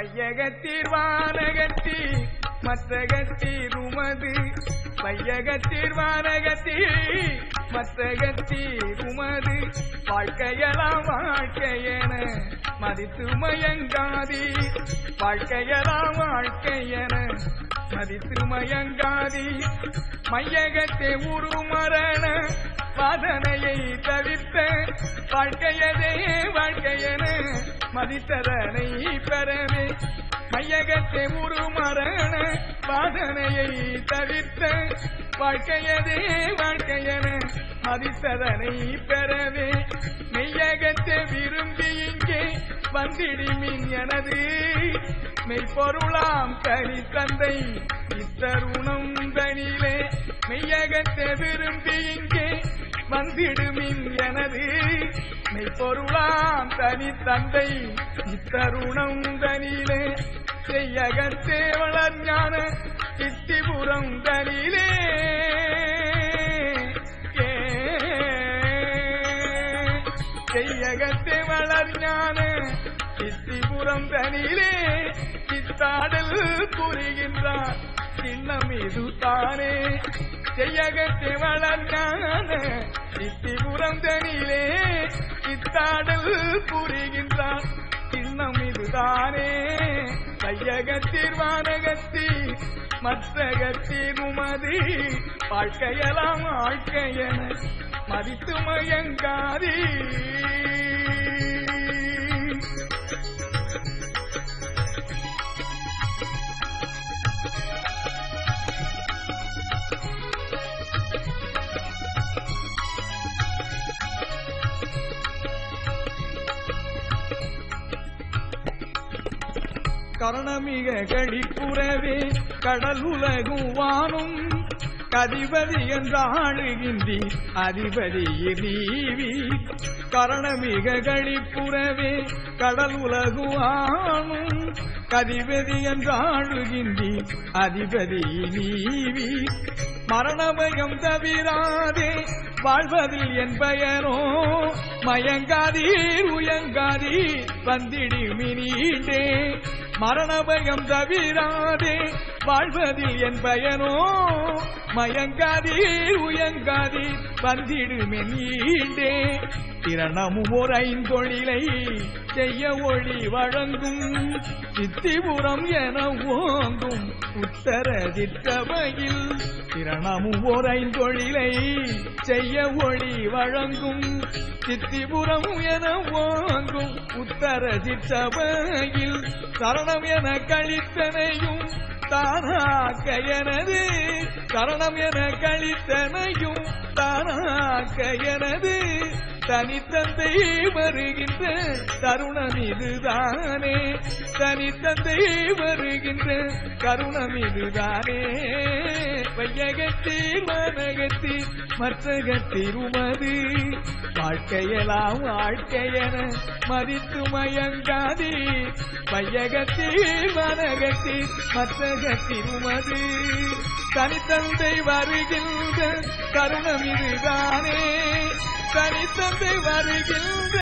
வையகத்தீர் வானகத்தீர் மத்தகத்தீர் உமது வையகத்தீர் வானகத்தீர் மத்தகத்தீர் உமது வாழ்க்கையெல்லாம் வாழ்க்கையென மதித்து மயங்காதி வாழ்க்கையெல்லாம் வாழ்க்கையென மதித்து மயங்காதி மையகத்தே உருமரண வாதனையை தவிர்த்த வாழ்க்கையதே வாழ்க்கையென மதித்ததனை பெறவே மையகத்தே உருமரண வாதனையை தவிர்த்த வாழ்க்கையதே வாழ்க்கையென மதித்ததனை பெறவே மெய்யகத்தை விரும்பி இங்கே வந்திடிமின் எனது மெய்ப்பொருளாம் கனி தந்தை இத்தருணம் தனிலே மெய்யகத்தை விரும்பி இங்கே வந்திடுமின் எனது மெய்ப்பொருளாம் தனி தந்தை இத்தருணம் தனிலே செய்யகத்தே வளர்ஞான சித்திபுரம் தனிலே செய்யகத்தே வளர்ஞான சித்திபுரம் தனிலே சித்தாடல் புரிகின்றார் சின்னம் இது தானே செய்யகத்தே வளர்ஞான சித்திபுரம் தனிலே சித்தாடல் புரிகின்றார் சின்னம் இதுதானே கையகத்தீர் வானகத்தீர் மத்தகத்தீர் உமது வாழ்க்கையெல்லாம் வாழ்க்கையென மதித்து மயங்காதி கரணமிக கழிப்புறவே கடல் உலகும் வானும் கதிபதி என்றாளுகின்றி அதிபதி நீவி கரணமிக கழிப்புறவே கடல் உலகும் வானும் கதிபதி என்றாளுகின்றி அதிபதி நீவி மரணபயம் தவிராதே வாழ்வதில் என் பயனோ மயங்காதீர் உயங்காதீர் வந்திடி மினீண்டே மரணபயம் தவிராதே வாழ்வதில் என் பயனோ மயங்காதீர் உயங்காதீர் வந்திடுமெனீண்டே திரணமும் ஓர் ஐந்தொழிலை செய்ய ஒளி வழங்கும் சித்திபுரம் என ஓங்கும் உத்தர சிற்றவையில் திரணமும் ஓர் ஐந்தொழிலை செய்ய ஒளி வழங்கும் சித்திபுரம் என ஓங்கும் உத்தர சிற்றவையில் சரணம் என கழித்தனையும் தானாக்க எனது சரணம் என கழித்தனையும் தானாக்க எனது தனித்தந்தை வருகின்ற தருணம் இதுதானே தனித்தந்தை வருகின்ற கருணம் இதுதானே வையகத்தீர் வானகத்தீர் மற்றகத்தீர் உமது வாழ்க்கையெல்லாம் வாழ்க்கையென மதித்து மயங்காதி வையகத்தீர் வானகத்தீர் மற்றகத்தீர் உமது தனித்தந்தை வருகின்ற கருணம் இதுதானே தனித்தந்தை வருகின்ற